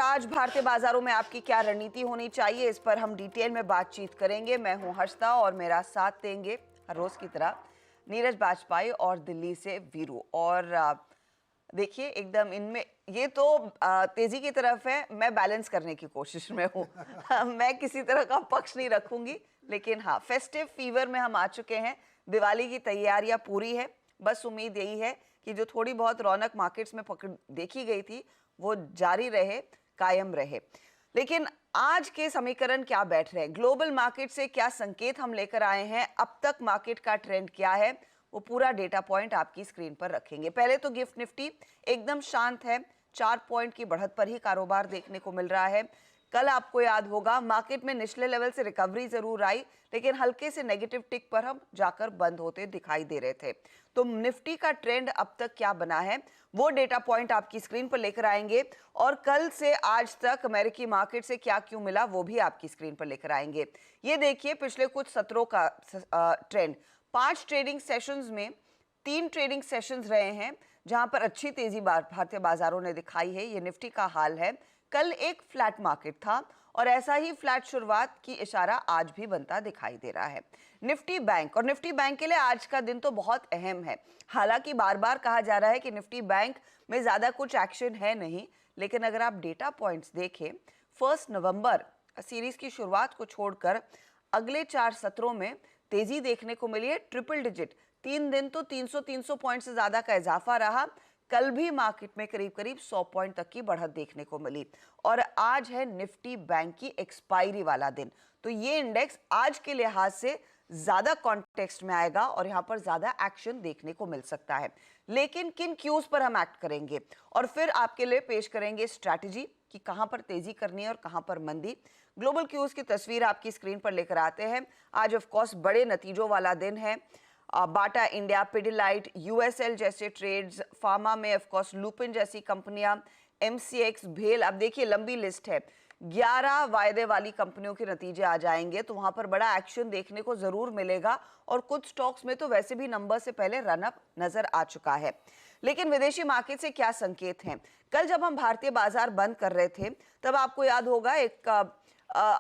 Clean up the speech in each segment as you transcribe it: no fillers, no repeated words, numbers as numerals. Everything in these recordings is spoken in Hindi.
आज भारतीय बाजारों में आपकी क्या रणनीति होनी चाहिए, इस पर हम डिटेल में बातचीत करेंगे। मैं हूं हर्षिता और मेरा साथ देंगे हर रोज की तरह नीरज बाजपेयी और दिल्ली से वीरू। और देखिए एकदम इनमें ये तो तेजी की तरफ है, मैं बैलेंस करने की कोशिश में हूँ। मैं किसी तरह का पक्ष नहीं रखूंगी, लेकिन हाँ, फेस्टिव फीवर में हम आ चुके हैं। दिवाली की तैयारियां पूरी है। बस उम्मीद यही है कि जो थोड़ी बहुत रौनक मार्केट्स में पकड़ देखी गई थी वो जारी रहे, कायम रहे। लेकिन आज के समीकरण क्या बैठ रहे हैं, ग्लोबल मार्केट से क्या संकेत हम लेकर आए हैं, अब तक मार्केट का ट्रेंड क्या है, वो पूरा डेटा पॉइंट आपकी स्क्रीन पर रखेंगे। पहले तो गिफ्ट निफ्टी एकदम शांत है, 4 पॉइंट की बढ़त पर ही कारोबार देखने को मिल रहा है। कल आपको याद होगा मार्केट में निचले लेवल से रिकवरी जरूर आई, लेकिन हल्के से नेगेटिव टिक पर हम जाकर बंद होते दिखाई दे रहे थे। तो निफ्टी का ट्रेंड अब तक क्या बना है वो डेटा पॉइंट आपकी स्क्रीन पर लेकर आएंगे, और कल से आज तक अमेरिकी मार्केट से क्या क्यों मिला वो भी आपकी स्क्रीन पर लेकर आएंगे। ये देखिए पिछले कुछ सत्रों का ट्रेंड। 5 ट्रेडिंग सेशंस में 3 ट्रेडिंग सेशंस रहे हैं जहां पर अच्छी तेजी भारतीय बाजारों ने दिखाई है। ये निफ्टी का हाल है। कल एक फ्लैट मार्केट था और ऐसा ही फ्लैट शुरुआत की इशारा आज भी बनता दिखाई दे रहा है। निफ्टी बैंक, और निफ्टी बैंक के लिए आज का दिन तो बहुत अहम है। हालांकि बार बार कहा जा रहा है कि निफ्टी बैंक में ज्यादा कुछ एक्शन है नहीं, लेकिन अगर आप डेटा पॉइंट्स देखें, 1 नवंबर सीरीज की शुरुआत को छोड़कर अगले 4 सत्रों में तेजी देखने को मिली है। ट्रिपल डिजिट 3 दिन तो 300 पॉइंट से ज्यादा का इजाफा रहा। कल भी मार्केट में करीब करीब 100 पॉइंट तक की बढ़त देखने को मिली, और आज है निफ्टी बैंक की एक्सपायरी वाला दिन। तो ये इंडेक्स आज के लिहाज से ज्यादा कॉन्टेक्स्ट में आएगा और यहां पर ज्यादा एक्शन देखने को मिल सकता है। लेकिन किन क्यूज पर हम एक्ट करेंगे और फिर आपके लिए पेश करेंगे स्ट्रैटेजी कि कहां पर तेजी करनी है और कहां पर मंदी। ग्लोबल क्यूज की तस्वीर आपकी स्क्रीन पर लेकर आते हैं। आज ऑफ कोर्स बड़े नतीजों वाला दिन है। बाटा इंडिया, पिडिलाइट, यूएसएल जैसे ट्रेड्स, फार्मा में ऑफ कोर्स लुपिन जैसी कंपनियां, एमसीएक्स, भेल, अब देखिए लंबी लिस्ट है। 11 वायदे वाली कंपनियों के नतीजे आ जाएंगे तो वहां पर बड़ा एक्शन देखने को जरूर मिलेगा, और कुछ स्टॉक्स में तो वैसे भी नंबर से पहले रनअप नजर आ चुका है। लेकिन विदेशी मार्केट से क्या संकेत हैं? कल जब हम भारतीय बाजार बंद कर रहे थे तब आपको याद होगा एक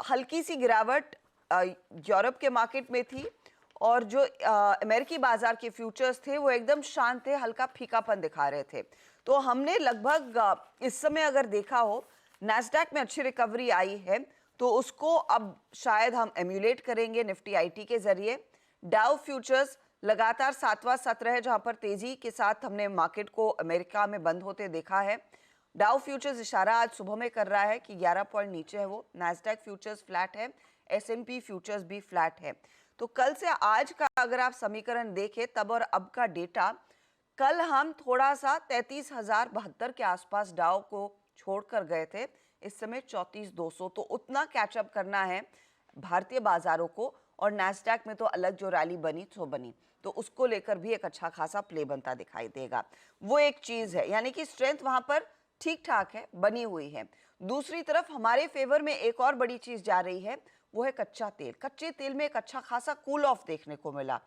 हल्की सी गिरावट यूरोप के मार्केट में थी, और जो अमेरिकी बाजार के फ्यूचर्स थे वो एकदम शांत थे, हल्का फीकापन दिखा रहे थे। तो हमने लगभग इस समय अगर देखा हो, नैस्डैक में अच्छी रिकवरी आई है, तो उसको अब शायद हम एम्यूलेट करेंगे निफ्टी आईटी के जरिए। डाउ फ्यूचर्स लगातार 7वां सत्र है जहां पर तेजी के साथ हमने मार्केट को अमेरिका में बंद होते देखा है। डाउ फ्यूचर्स इशारा आज सुबह में कर रहा है कि 11 पॉइंट नीचे है वो। नैस्डैक फ्यूचर्स फ्लैट है, एसएनपी फ्यूचर्स भी फ्लैट है। तो कल से आज का अगर आप समीकरण देखें तब और अब का डेटा, कल हम थोड़ा सा 33,072 के आसपास डाउ को छोड़कर गए थे, इस समय 34,200। तो उतना कैचअप करना है भारतीय बाजारों को, और नैस्डैक में तो अलग जो रैली बनी सो बनी, तो उसको लेकर भी एक अच्छा खासा प्ले बनता दिखाई देगा। वो एक चीज है, यानी कि स्ट्रेंथ वहां पर ठीक ठाक है, बनी हुई है। दूसरी तरफ हमारे फेवर में एक और बड़ी चीज जा रही है, वो है कच्चा तेल। कच्चे तेल में एक अच्छा खासा कूल ऑफ देखने को मिला।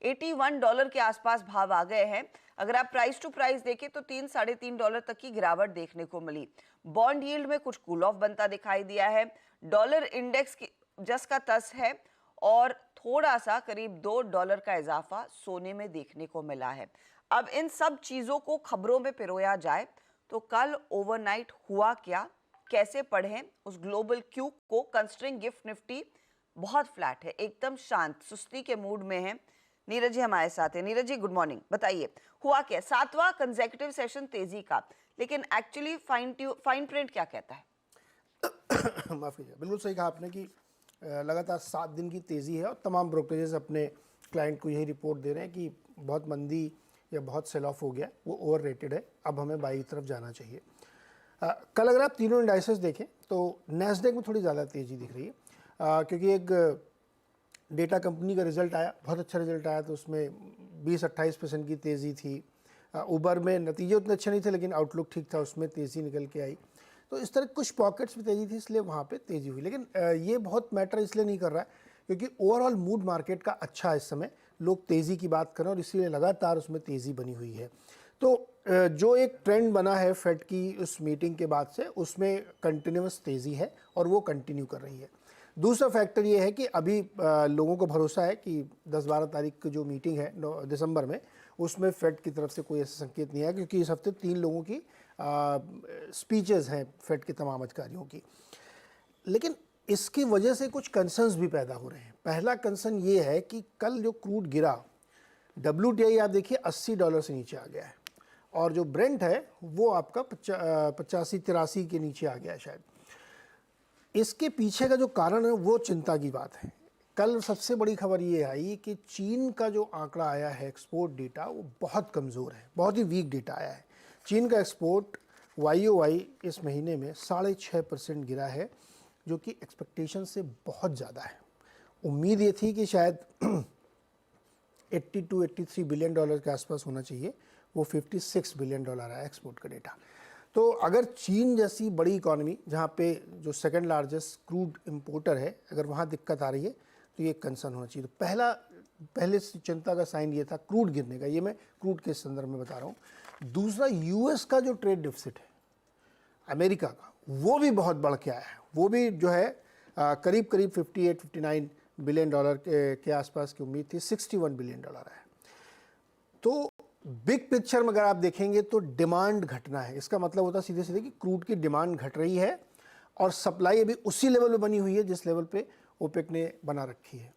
$81 के आसपास भाव आ गए हैं। अगर आप प्राइस टू प्राइस देखें तो $3-3.5 तक की गिरावट देखने को मिली। बॉन्ड यील्ड में कुछ कूल ऑफ बनता दिखाई दिया है। डॉलर इंडेक्स की जस का तस है, और थोड़ा सा करीब $2 का इजाफा सोने में देखने को मिला है। अब इन सब चीजों को खबरों में पिरोया जाए तो कल ओवरनाइट हुआ क्या, कैसे पढ़ें उस ग्लोबल क्यू को। कंस्ट्रिंग गिफ्ट निफ्टी बहुत फ्लैट है, एकदम शांत, सुस्ती के मूड में है। नीरज जी हमारे साथ है। नीरज जी गुड मॉर्निंग, बताइए हुआ क्या? 7वां कंसेक्यूटिव सेशन तेजी का, लेकिन एक्चुअली फाइन प्रिंट क्या कहता है? माफ कीजिए, बिल्कुल सही कहा आपने कि लगातार 7 दिन की तेज़ी है, और तमाम ब्रोकरेजेस अपने क्लाइंट को यही रिपोर्ट दे रहे हैं कि बहुत मंदी या बहुत सेल ऑफ हो गया, वो ओवर रेटेड है, अब हमें बाई की तरफ जाना चाहिए। कल अगर आप तीनों इंडाइसेस देखें तो नैस्डैक में थोड़ी ज़्यादा तेज़ी दिख रही है, क्योंकि एक डेटा कंपनी का रिजल्ट आया, बहुत अच्छा रिजल्ट आया, तो उसमें 20-28% की तेज़ी थी। उबर में नतीजे उतने अच्छे नहीं थे, लेकिन आउटलुक ठीक था, उसमें तेज़ी निकल के आई। तो इस तरह कुछ पॉकेट्स में तेज़ी थी, इसलिए वहाँ पे तेज़ी हुई। लेकिन ये बहुत मैटर इसलिए नहीं कर रहा है क्योंकि ओवरऑल मूड मार्केट का अच्छा है इस समय, लोग तेज़ी की बात कर रहे हैं और इसीलिए लगातार उसमें तेज़ी बनी हुई है। तो जो एक ट्रेंड बना है फेड की उस मीटिंग के बाद से, उसमें कंटिन्यूस तेज़ी है और वो कंटिन्यू कर रही है। दूसरा फैक्टर ये है कि अभी लोगों को भरोसा है कि 10-12 तारीख की जो मीटिंग है दिसंबर में, उसमें फेड की तरफ से कोई ऐसा संकेत नहीं है, क्योंकि इस हफ्ते 3 लोगों की स्पीचेस हैं फेड के तमाम अधिकारियों की। लेकिन इसकी वजह से कुछ कंसर्न्स भी पैदा हो रहे हैं। पहला कंसर्न ये है कि कल जो क्रूड गिरा, WTI आप देखिए $80 से नीचे आ गया है, और जो ब्रेंट है वो आपका 85-83 के नीचे आ गया है शायद। इसके पीछे का जो कारण है वो चिंता की बात है। कल सबसे बड़ी खबर ये आई कि चीन का जो आंकड़ा आया है एक्सपोर्ट डेटा, वो बहुत कमज़ोर है, बहुत ही वीक डेटा आया है। चीन का एक्सपोर्ट YOY इस महीने में 6.5% गिरा है, जो कि एक्सपेक्टेशन से बहुत ज़्यादा है। उम्मीद ये थी कि शायद $82-83 बिलियन के आसपास होना चाहिए, वो $56 बिलियन आया एक्सपोर्ट का डेटा। तो अगर चीन जैसी बड़ी इकॉनमी, जहाँ पे जो सेकंड लार्जेस्ट क्रूड इंपोर्टर है, अगर वहाँ दिक्कत आ रही है तो ये कंसर्न होना चाहिए। तो पहले चिंता का साइन ये था क्रूड गिरने का, ये मैं क्रूड के संदर्भ में बता रहा हूँ। दूसरा, US का जो ट्रेड डिफिसिट है अमेरिका का, वो भी बहुत बढ़ के आया है। वो भी जो है करीब 58-59 बिलियन डॉलर के आसपास की उम्मीद थी, 61 बिलियन डॉलर है। तो बिग पिक्चर में अगर आप देखेंगे तो डिमांड घटना है। इसका मतलब होता है सीधे सीधे कि क्रूड की डिमांड घट रही है और सप्लाई अभी उसी लेवल पे बनी हुई है जिस लेवल पे ओपेक ने बना रखी है।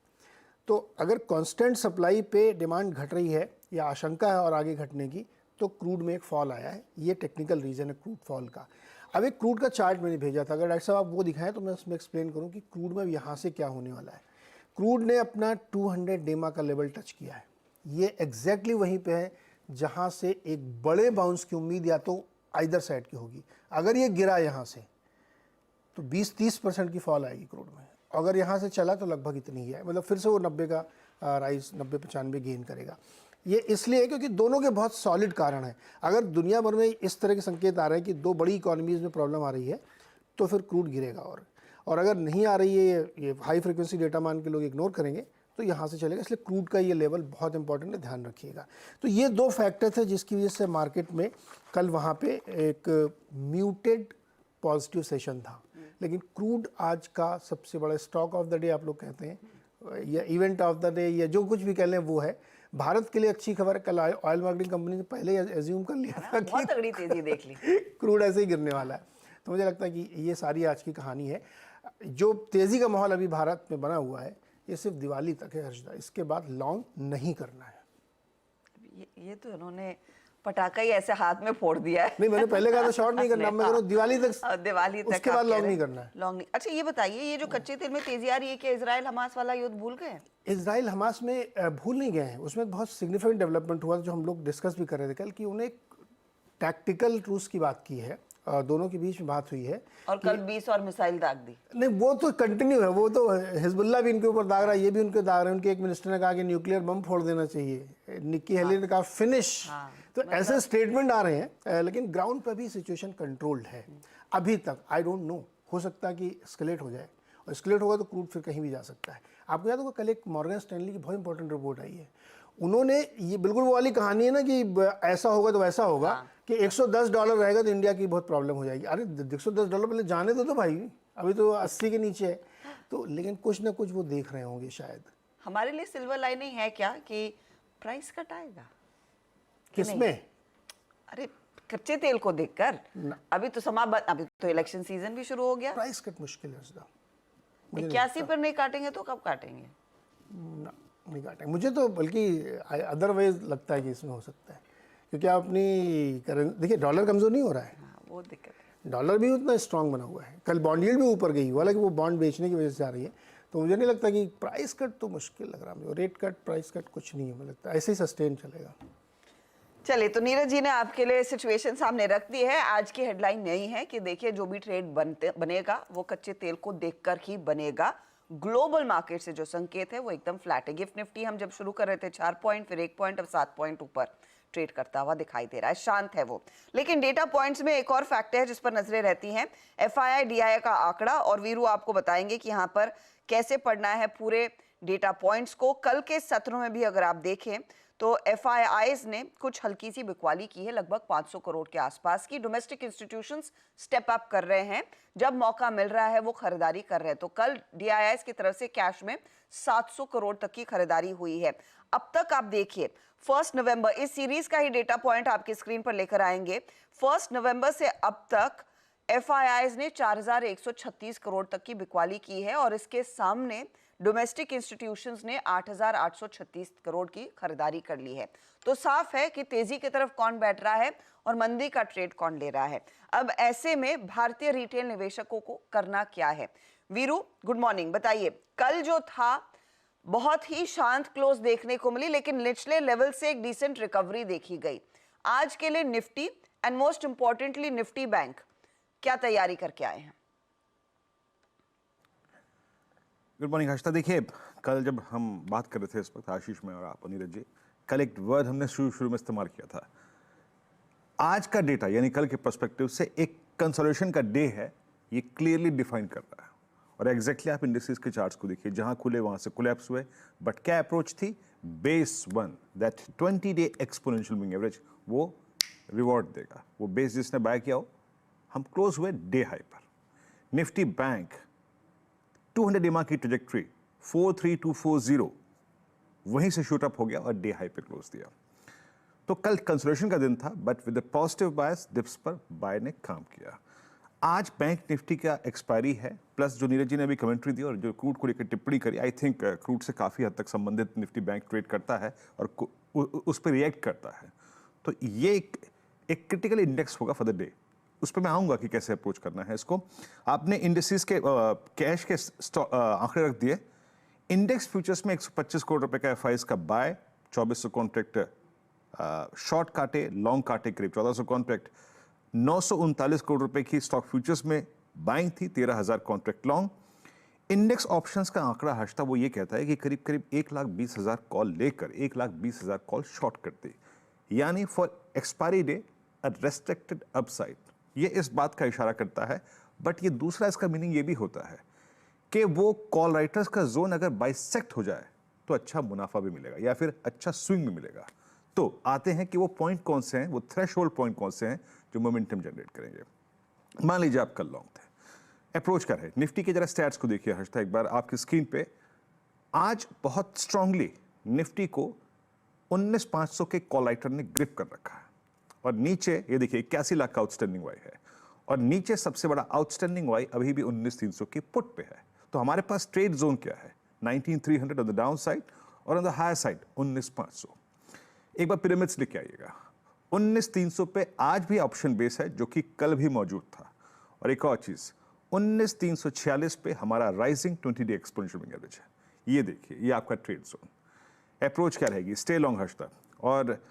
तो अगर कांस्टेंट सप्लाई पे डिमांड घट रही है या आशंका है और आगे घटने की, तो क्रूड में एक फॉल आया है। ये टेक्निकल रीज़न है क्रूड फॉल का। अब एक क्रूड का चार्ट मैंने भेजा था, अगर डॉक्टर साहब आप वो दिखाएं तो मैं उसमें एक्सप्लेन करूँ कि क्रूड में यहाँ से क्या होने वाला है। क्रूड ने अपना 200 डेमा का लेवल टच किया है। ये एग्जैक्टली वहीं पे है जहाँ से एक बड़े बाउंस की उम्मीद या तो आइदर साइड की होगी। अगर ये गिरा यहाँ से तो 20-30% की फॉल आएगी क्रूड में। अगर यहाँ से चला तो लगभग इतनी ही है, मतलब फिर से वो 90 का राइज 90-95 गेन करेगा। ये इसलिए क्योंकि दोनों के बहुत सॉलिड कारण हैं। अगर दुनिया भर में इस तरह के संकेत आ रहे हैं कि दो बड़ी इकोनॉमीज़ में प्रॉब्लम आ रही है, तो फिर क्रूड गिरेगा। और अगर नहीं आ रही है, ये हाई फ्रिक्वेंसी डेटा मान के लोग इग्नोर करेंगे, तो यहाँ से चलेगा। इसलिए क्रूड का ये लेवल बहुत इंपॉर्टेंट है, ध्यान रखिएगा। तो ये दो फैक्टर थे जिसकी वजह से मार्केट में कल वहाँ पे एक म्यूटेड पॉजिटिव सेशन था। लेकिन क्रूड आज का सबसे बड़ा स्टॉक ऑफ द डे आप लोग कहते हैं, या इवेंट ऑफ द डे, या जो कुछ भी कह लें वो है। भारत के लिए अच्छी खबर है, कल ऑयल मार्केटिंग कंपनी ने पहले एज्यूम कर लिया था कि बहुत तगड़ी तेजी देख ली, क्रूड ऐसे ही गिरने वाला है। तो मुझे लगता है कि ये सारी आज की कहानी है। जो तेज़ी का माहौल अभी भारत में बना हुआ है, ये सिर्फ दिवाली तक है हर्षदा, इसके बाद लॉन्ग नहीं करना है। ये तो उन्होंने पटाखा ही ऐसे हाथ में फोड़ दिया है। नहीं, मैंने पहले कहा था शॉर्ट नहीं करना, मैं कह रहा हूं दिवाली तक उसके बाद लॉन्ग नहीं करना है। लॉन्ग नहीं। अच्छा ये बताइए, ये जो कच्चे तेल में तेजी आ रही है, कि इजराइल हमास वाला युद्ध भूल गए? इजराइल हमास में भूल नहीं गए हैं। उसमें बहुत सिग्निफिकेंट डेवलपमेंट हुआ जो हम लोग डिस्कस भी कर रहे थे कल, कि उन्हें टैक्टिकल ट्रूस की बात की है, दोनों के बीच में बात हुई है। और कल 20 और मिसाइल दाग दी। नहीं, वो तो कंटिन्यू है, वो तो हिजबुल्ला भी इनके ऊपर दाग रहा है, ये भी उनके दाग रहा है। उनके एक मिनिस्टर ने कहा कि न्यूक्लियर बम फोड़ देना चाहिए, निक्की हेली ने कहा फिनिश। तो ऐसे स्टेटमेंट आ रहे हैं, लेकिन ग्राउंड पर भी सिचुएशन कंट्रोल्ड है अभी तक। आई डोंट नो, हो सकता है कि एस्केलेट हो जाए, और एस्केलेट होगा तो क्रूड फिर कहीं भी जा सकता है। आपको याद होगा कल एक मॉर्गन स्टैनली की बहुत इंपॉर्टेंट रिपोर्ट आई है। उन्होंने ये बिल्कुल वो वाली कहानी है ना कि ऐसा होगा तो वैसा होगा, कि $110 रहेगा तो इंडिया की बहुत प्रॉब्लम हो जाएगी। अरे $110 पहले जाने दो तो भाई, अभी तो 80 के नीचे है। तो लेकिन कुछ ना कुछ वो देख रहे होंगे शायद। हमारे लिए सिल्वर लाइनिंग है क्या कि प्राइस कट आएगा? किसमें? अरे कच्चे तेल को देखकर अभी तो इलेक्शन सीजन भी शुरू हो गया। प्राइस कट मुश्किल है उसका। 81 पर नहीं काटेंगे तो कब काटेंगे? नहीं काटेंगे। मुझे तो बल्कि अदरवाइज लगता है कि इसमें हो सकता है, क्योंकि आप अपनी देखिए डॉलर कमजोर नहीं हो रहा है। वो दिक्कत है, डॉलर भी उतना स्ट्रांग बना हुआ है। कल बॉन्ड यील्ड भी ऊपर गई, हालांकि वो बॉन्ड बेचने की वजह से आ रही है। तो मुझे नहीं लगता कि प्राइस कट तो मुश्किल लग रहा है मुझे। रेट कट, प्राइस कट कुछ नहीं है, मुझे लगता है ऐसे ही सस्टेन चलेगा। चलिए, तो नीरज जी ने आपके लिए सिचुएशन सामने रख दी है। आज की हेडलाइन यही है कि देखिए, जो भी ट्रेड बनेगा वो कच्चे तेल को देखकर ही बनेगा। ग्लोबल मार्केट से जो संकेत है वो एकदम फ्लैट है। गिफ्ट निफ्टी हम जब शुरू कर रहे थे 4 पॉइंट, फिर 1 पॉइंट, अब 7 पॉइंट ऊपर ट्रेड करता हुआ दिखाई दे रहा है, शांत है वो। लेकिन डेटा पॉइंट्स में एक और फैक्टर है जिस पर नजरें रहती हैं, FII DII का आंकड़ा, और वीरू आपको बताएंगे कि यहाँ पर कैसे पढ़ना है पूरे डेटा पॉइंट्स को। कल के सत्रों में भी अगर आप देखें तो एफआईआईज ने कुछ हल्की सी बिकवाली की है, लगभग 500 करोड़ के आसपास की। डोमेस्टिक इंस्टीट्यूशंस स्टेप अप कर रहे हैं, जब मौका मिल रहा है वो खरीदारी कर रहे हैं। तो कल डीआईआईज की तरफ से कैश में 700 करोड़ तक की खरीदारी हुई है। अब तक आप देखिए 1 नवंबर, इस सीरीज का ही डेटा पॉइंट आपकी स्क्रीन पर लेकर आएंगे। 1 नवंबर से अब तक एफआईआईज ने 4136 करोड़ तक की बिकवाली की है और इसके सामने डोमेस्टिक इंस्टीट्यूशंस ने 8836 करोड़ की खरीदारी कर ली है। तो साफ है कि तेजी की तरफ कौन बैठ रहा है और मंदी का ट्रेड कौन ले रहा है। अब ऐसे में भारतीय रिटेल निवेशकों को करना क्या है? वीरू, गुड मॉर्निंग, बताइए। कल जो था बहुत ही शांत क्लोज देखने को मिली, लेकिन निचले लेवल से एक डिसेंट रिकवरी देखी गई। आज के लिए Nifty and most importantly Nifty bank क्या तैयारी करके आए हैं? Good morning Harshita. देखिए, कल जब हम बात कर रहे थे इस वक्त आशीष में और आप नीरज जी, कल एक वर्ड हमने शुरू में इस्तेमाल किया था। आज का डेटा यानी कल के पर्सपेक्टिव से एक कंसोलिडेशन का डे है, ये क्लियरली डिफाइन कर रहा है। और एग्जैक्टली आप इंडिसेस के चार्ट्स को देखिए, जहां खुले वहां से कोलैप्स हुए, बट क्या अप्रोच थी? Base one, that 20-day exponential moving average, वो रिवॉर्ड देगा। वो बेस जिसने बाय किया हो, हम क्लोज हुए डे हाई पर। निफ्टी बैंक 200 EMA की ट्रेजेक्ट्री 43240 वहीं से शूट अप हो गया और डे हाई पे क्लोज दिया। तो कल कंसोलिडेशन का दिन था, but with the positive bias dips पर बाय ने काम किया। आज बैंक निफ्टी का एक्सपायरी है, प्लस जो नीरज जी ने अभी कमेंट्री दी और जो क्रूड को लेकर टिप्पणी करी, आई थिंक क्रूड से काफ़ी हद तक संबंधित निफ्टी बैंक ट्रेड करता है और उस पर रिएक्ट करता है। तो ये एक क्रिटिकल इंडेक्स होगा फॉर द डे। उस पर मैं आऊँगा कि कैसे अप्रोच करना है इसको। आपने इंडेक्सेस के कैश के आंकड़े रख दिए। इंडेक्स फ्यूचर्स में 125 करोड़ रुपए का एफआईआईज का बाय, 2400 कॉन्ट्रैक्ट शॉर्ट काटे, लॉन्ग काटे करीब 1400 कॉन्ट्रैक्ट, 939 करोड़ रुपए की स्टॉक फ्यूचर्स में बाइंग थी, 13,000 कॉन्ट्रैक्ट लॉन्ग। इंडेक्स ऑप्शंस का आंकड़ा हर्षता वो ये कहता है कि करीब करीब 1,20,000 कॉल लेकर 1,20,000 कॉल शॉर्ट कर दी, यानी for expiry day a restricted upside. ये इस बात का इशारा करता है, बट ये दूसरा इसका मीनिंग ये भी होता है कि वो कॉल राइटर्स का जोन अगर बाइसेक्ट हो जाए तो अच्छा मुनाफा भी मिलेगा या फिर अच्छा स्विंग भी मिलेगा। तो आते हैं कि वो पॉइंट कौन से हैं, वो थ्रेशोल्ड पॉइंट कौन से हैं जो मोमेंटम जनरेट करेंगे। मान लीजिए आप कल लॉन्ग थे, अप्रोच कर रहे, निफ्टी के जरा स्टैट्स को देखिए हर्षता एक बार आपकी स्क्रीन पे। आज बहुत स्ट्रांगली निफ्टी को 19,500 के कॉल राइटर ने ग्रिप कर रखा है और नीचे ये देखिए 81 लाख का आउटस्टैंडिंग वाई है और नीचे सबसे बड़ा आउटस्टैंडिंग वाई अभी भी 19,300 के पुट पे है। तो हमारे पास ट्रेड जोन क्या है? 19,300 ऑन द डाउन साइड और ऑन द हायर साइड 19,500। एक बार पिरामिड्स लेके आइएगा। 19,300 पे आज भी ऑप्शन बेस है जो कि कल भी मौजूद था। और एक और चीज, 19,346 पे हमारा rising 20-day exponential moving average है। ये देखिए, ये आपका ट्रेड जोन। अप्रोच क्या रहेगी? स्टे लॉन्ग हर्षता। और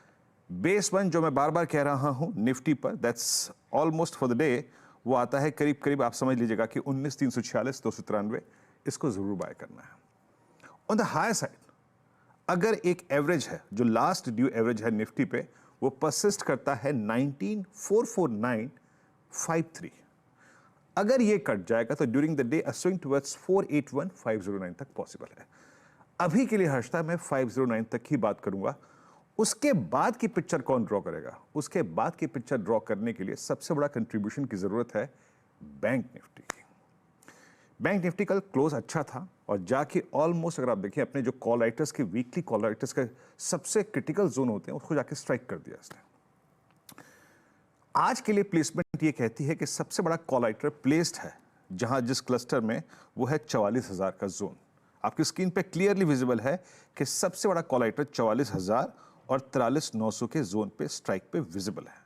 बेस वन जो मैं बार बार कह रहा हूं निफ्टी पर, that's almost for the day, वो आता है करीब करीब आप समझ लीजिएगा कि 19,346, 293, इसको जरूर बाय करना है। ऑन द हायर साइड अगर एक एवरेज है जो लास्ट ड्यू एवरेज है निफ्टी पे, वो परसिस्ट करता है 19,449.53। अगर ये कट जाएगा तो during the day a swing towards 481,509 तक पॉसिबल है। अभी के लिए हर्षता मैं 509 तक ही बात करूंगा। उसके बाद की पिक्चर कौन ड्रॉ करेगा? उसके बाद की पिक्चर ड्रॉ करने के लिए सबसे बड़ा कंट्रीब्यूशन की जरूरत है बैंक निफ्टी की। बैंक निफ्टी कल क्लोज अच्छा था और जाके ऑलमोस्ट अगर आप देखें अपने जो कॉल राइटर्स के वीकली कॉल राइटर्स का सबसे क्रिटिकल जोन होते हैं उसको जाके स्ट्राइक कर दिया इसने। आज के लिए प्लेसमेंट ये कहती है कि सबसे बड़ा कॉल राइटर प्लेस्ड है जहां जिस क्लस्टर में वो है 44,000 का जोन। आपकी स्क्रीन पे क्लियरली विजिबल है कि सबसे बड़ा कॉल राइटर 44,000 और 43,900 के जोन पे स्ट्राइक पे विजिबल है।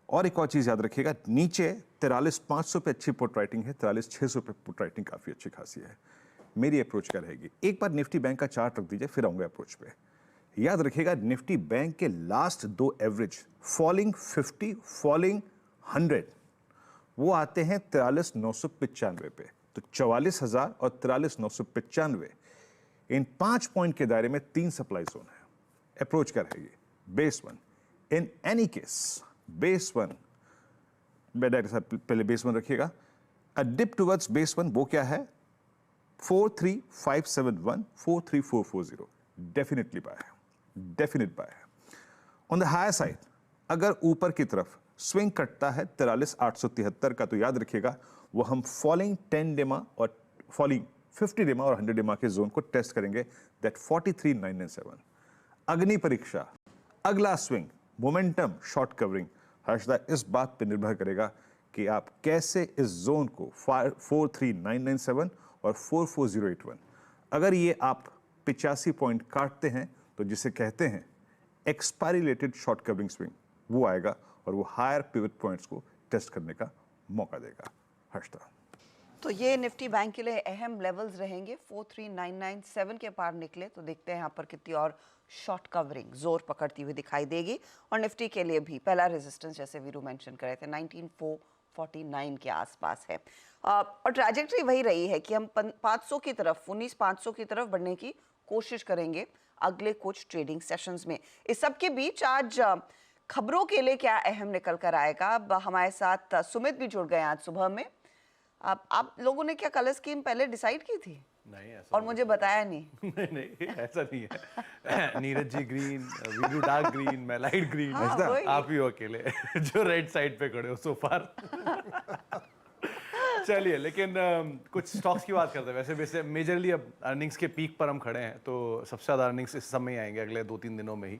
और एक और चीज याद रखिएगा, नीचे 43,500 पे अच्छी पुट राइटिंग है, 43,600 पे पुट राइटिंग काफी अच्छी खासी है। मेरी अप्रोच क्या रहेगी? एक बार निफ्टी बैंक का चार्ट रख दीजिए, फिर आऊंगा अप्रोच पे। याद रखिएगा निफ्टी बैंक के लास्ट दो एवरेज फॉलिंग 50, फॉलिंग 100, वो आते हैं 43,995 पे। तो 44,000 और 43,995, इन 5 पॉइंट के दायरे में 3 सप्लाई जोन है। अप्रोच क्या रहेगी? Base one. In any case base one, पहले बेस वन रखिएगा। अ डिप टुवर्ड्स बेस वन वो क्या है? 43571, 43440, डेफिनेटली बाय है। डेफिनेट बाय है। ऑन द हायर साइड अगर ऊपर की तरफ स्विंग कटता है 43,873 का, तो याद रखिएगा वो हम फॉलिंग 10 डेमा और फॉलिंग 50 डेमा और 100 डेमा के जोन को टेस्ट करेंगे, दैट 43,997। अग्नि परीक्षा, अगला swing, momentum, short covering, Harshada इस बात पे निर्भर करेगा कि आप कैसे इस जोन को 43,997 और 44,081, अगर ये आप 85 पॉइंट काटते हैं तो जिसे कहते हैं expiry related short covering swing, वो आएगा और वो हायर पिवट पॉइंट्स को टेस्ट करने का मौका देगा। हर्षदा, तो ये निफ्टी बैंक के लिए अहम लेवल्स रहेंगे। 43,997 के पार निकले तो देखते हैं यहाँ पर कितनी और शॉर्ट कवरिंग जोर पकड़ती हुई दिखाई देगी। और निफ्टी के लिए भी पहला रेजिस्टेंस जैसे वीरू मेंशन करे थे 19,449 के आसपास है। और ट्रैजेक्टरी वही रही है कि हम 500 की तरफ 19,500 की तरफ बढ़ने की कोशिश करेंगे अगले कुछ ट्रेडिंग सेशंस में। इस सब के बीच आज खबरों के लिए क्या अहम निकल कर आएगा, अब हमारे साथ सुमित भी जुड़ गए आज सुबह में। आप लोगों ने क्या कलर स्कीम पहले डिसाइड की थी? नहीं, ऐसा और मुझे बताया नहीं। नहीं, ऐसा नहीं है। Neeraj ji green, Veeru dark green, मैं लाइट ग्रीन। आप ही हो अकेले जो रेड साइड पे खड़े हो सो फार। चलिए, लेकिन कुछ स्टॉक्स की बात करते हैं। वैसे मेजरली अब अर्निंग्स के पीक पर हम खड़े हैं, तो सबसे ज़्यादा अर्निंग्स इस समय आएंगे अगले 2-3 दिनों में ही।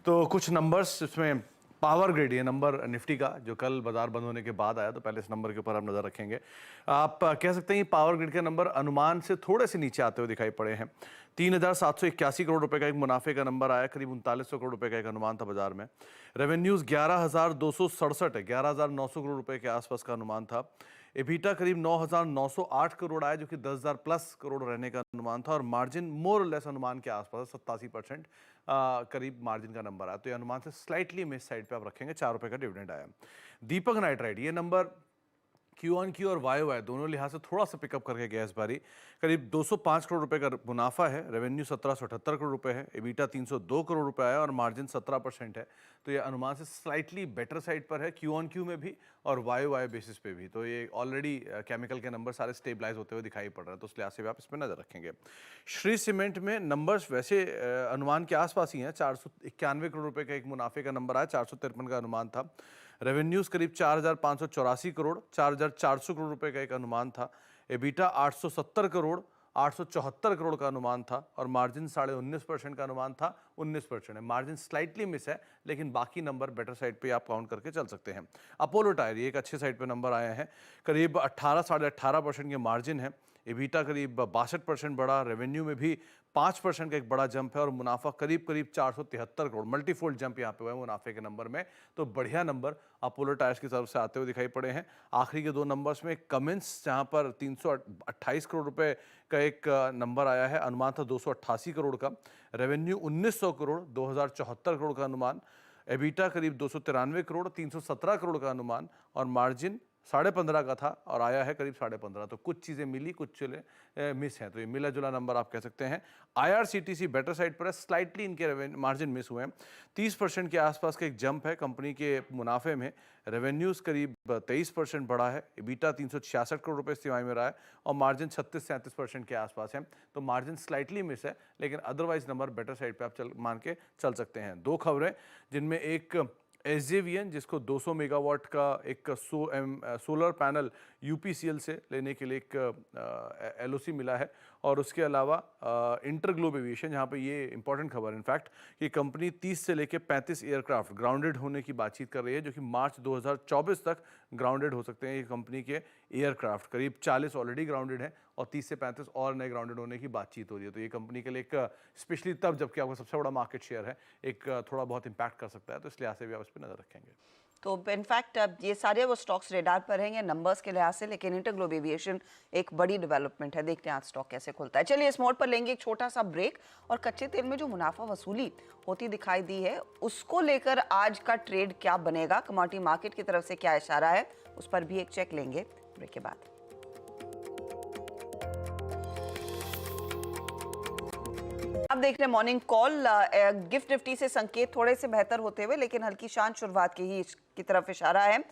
तो कुछ नंबर्स इसमें, पावर ग्रिड ये नंबर निफ्टी का जो कल बाजार बंद होने के बाद आया, तो पहले इस नंबर के ऊपर हम नजर रखेंगे। आप कह सकते हैं पावर ग्रिड के नंबर अनुमान से थोड़े से नीचे आते हुए दिखाई पड़े हैं। 3,781 करोड़ रुपए का एक मुनाफे का नंबर आया, करीब 3900 करोड़ रुपए का एक अनुमान था बाजार में। रेवेन्यूज 11,267 है, 11,900 करोड़ रुपए के आसपास का अनुमान था। एबिटा करीब 9,908 करोड़ आया, जो कि 10,000 प्लस करोड़ रहने का अनुमान था। और मार्जिन मोर लेस अनुमान के आसपास 87% करीब मार्जिन का नंबर आया। तो ये अनुमान से स्लाइटली मिस साइड पे आप रखेंगे। 4 रुपए का डिविडेंड आया। दीपक नाइट्राइट ये नंबर क्यू ऑन क्यू और वाई वाई दोनों लिहाज से थोड़ा सा पिकअप करके गया इस बारी। करीब 205 करोड़ रुपए का मुनाफा है, रेवेन्यू 1778 करोड़ रुपए है, एबिटा 302 करोड़ रुपए आया और मार्जिन 17% है। तो ये अनुमान से स्लाइटली बेटर साइड पर है, क्यू ऑन क्यू में भी और वाई वाई बेसिस पे भी। तो ये ऑलरेडी केमिकल के नंबर सारे स्टेबलाइज होते हुए दिखाई पड़ रहे हैं, तो उस लिहाज से भी आप इस पर नजर रखेंगे। श्री सीमेंट में नंबर्स वैसे अनुमान के आसपास ही हैं। 491 करोड़ रुपए का एक मुनाफे का नंबर आया, 453 का अनुमान था। रेवेन्यूज करीब 4,584 करोड़, 4,400 करोड़ रुपए का एक अनुमान था। एबिटा 870 करोड़, 874 करोड़ का अनुमान था और मार्जिन 19.5% का अनुमान था, 19% है। मार्जिन स्लाइटली मिस है, लेकिन बाकी नंबर बेटर साइड पे आप काउंट करके चल सकते हैं। अपोलो टायर ये एक अच्छे साइड पे नंबर आए हैं, करीब 18-18.5% के मार्जिन है। एबिटा करीब 62% बढ़ा, रेवेन्यू में भी 5% का एक बड़ा जंप है और मुनाफा करीब 473 करोड़, मल्टीफोल्ड जंप यहाँ पे हुआ है मुनाफे के नंबर में। तो बढ़िया नंबर अपोलो टायर्स की तरफ से आते हुए दिखाई पड़े हैं। आखिरी के 2 नंबर्स में कमिंस जहाँ पर 328 करोड़ रुपए का एक नंबर आया है, अनुमान था 288 करोड़ का। रेवेन्यू 1900 करोड़, 2074 करोड़ का अनुमान। एबिटा करीब 293 करोड़, 317 करोड़ का अनुमान और मार्जिन 15.5 का था और आया है करीब 15.5। तो कुछ चीज़ें मिली, कुछ चीज़ें मिस हैं, तो ये मिला जुला नंबर आप कह सकते हैं। IRCTC बेटर साइड पर है, स्लाइटली इनके मार्जिन मिस हुए हैं। 30% के आसपास का एक जंप है कंपनी के मुनाफे में। रेवेन्यूज करीब 23% बढ़ा है, एबिटा 366 करोड़ रुपए इस तिमाही में रहा है और मार्जिन 36-37% के आसपास है। तो मार्जिन स्लाइटली मिस है, लेकिन अदरवाइज नंबर बेटर साइड पर आप मान के चल सकते हैं। 2 खबरें, जिनमें एक SJVN जिसको 200 मेगावाट का एक सोलर पैनल UPCL से लेने के लिए एक LOC मिला है, और उसके अलावा इंटरग्लोब एविएशन, जहाँ पे ये इंपॉर्टेंट खबर इनफैक्ट कि कंपनी 30 से लेकर 35 एयरक्राफ्ट ग्राउंडेड होने की बातचीत कर रही है, जो कि मार्च 2024 तक ग्राउंडेड हो सकते हैं ये कंपनी के एयरक्राफ्ट। करीब 40 ऑलरेडी ग्राउंडेड हैं और 30 से 35 और नए ग्राउंडेड होने की बातचीत हो रही है। तो ये कंपनी के लिए एक स्पेशली तब जबकि आपका सबसे बड़ा मार्केट शेयर है, एक थोड़ा बहुत इंपैक्ट कर सकता है। तो इस लिहाज से भी आप इस पर नजर रखेंगे। तो इनफैक्ट अब ये सारे वो स्टॉक्स रेडार पर रहेंगे नंबर्स के लिहाज से, लेकिन इंटरग्लोब एविएशन एक बड़ी डेवलपमेंट है। देखते हैं आज स्टॉक कैसे खुलता है। चलिए इस मोड पर लेंगे एक छोटा सा ब्रेक और कच्चे तेल में जो मुनाफा वसूली होती दिखाई दी है उसको लेकर आज का ट्रेड क्या बनेगा, कमोडिटी मार्केट की तरफ से क्या इशारा है, उस पर भी एक चेक लेंगे ब्रेक के बाद। अब देख रहे हैं मॉर्निंग कॉल। गिफ्ट निफ्टी से संकेत थोड़े से बेहतर होते हुए, लेकिन हल्की शांत शुरुआत की तरफ इशारा है।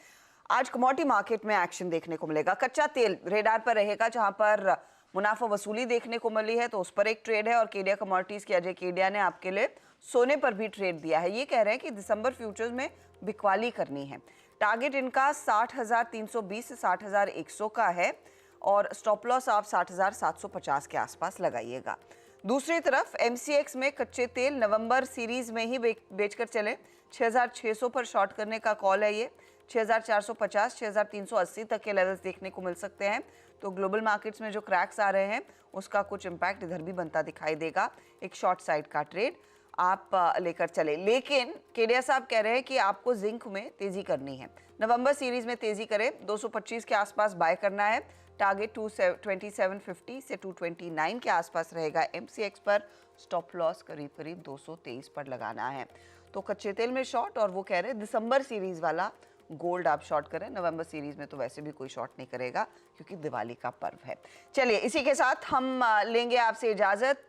आज कमोडिटी मार्केट में एक्शन देखने को मिलेगा। कच्चा तेल रेडार पर रहेगा, जहां पर मुनाफा वसूली देखने को मिली है, तो उस पर एक ट्रेड है। और केडिया कमोडिटीज के अजय केडिया ने आपके लिए सोने पर भी ट्रेड दिया है। ये कह रहे हैं कि दिसंबर फ्यूचर्स में बिकवाली करनी है। टारगेट इनका 60,320 से 60,100 का है और स्टॉप लॉस आप 60,750 के आसपास लगाइएगा। दूसरी तरफ MCX में कच्चे तेल नवंबर सीरीज में ही बेचकर चले। 6,600 पर शॉर्ट करने का कॉल है ये। 6,450 6,380 तक के लेवल्स देखने को मिल सकते हैं। तो ग्लोबल मार्केट्स में जो क्रैक्स आ रहे हैं उसका कुछ इम्पैक्ट इधर भी बनता दिखाई देगा। एक शॉर्ट साइड का ट्रेड आप लेकर चले। लेकिन केडिया साहब कह रहे हैं कि आपको जिंक में तेजी करनी है। नवंबर सीरीज में तेजी करें, 225 के आसपास बाय करना है। टारगेट 22750 से 229 के आसपास रहेगा। MCX पर स्टॉप लॉस करीब करीब 223 पर लगाना है। तो कच्चे तेल में शॉर्ट, और वो कह रहे हैं दिसंबर सीरीज वाला गोल्ड आप शॉर्ट करें। नवंबर सीरीज में तो वैसे भी कोई शॉर्ट नहीं करेगा क्योंकि दिवाली का पर्व है। चलिए इसी के साथ हम लेंगे आपसे इजाजत।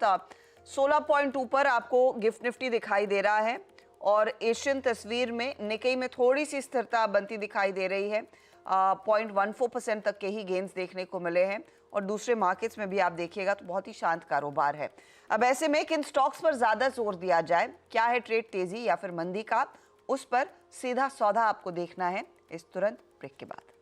16.2 पर आपको गिफ्ट निफ्टी दिखाई दे रहा है और एशियन तस्वीर में निकेई में थोड़ी सी स्थिरता बनती दिखाई दे रही है। 0.14% तक के ही गेंस देखने को मिले हैं और दूसरे मार्केट्स में भी आप देखिएगा तो बहुत ही शांत कारोबार है। अब ऐसे में किन स्टॉक्स पर ज्यादा जोर दिया जाए, क्या है ट्रेड तेजी या फिर मंदी का, उस पर सीधा सौदा आपको देखना है इस तुरंत ब्रेक के बाद।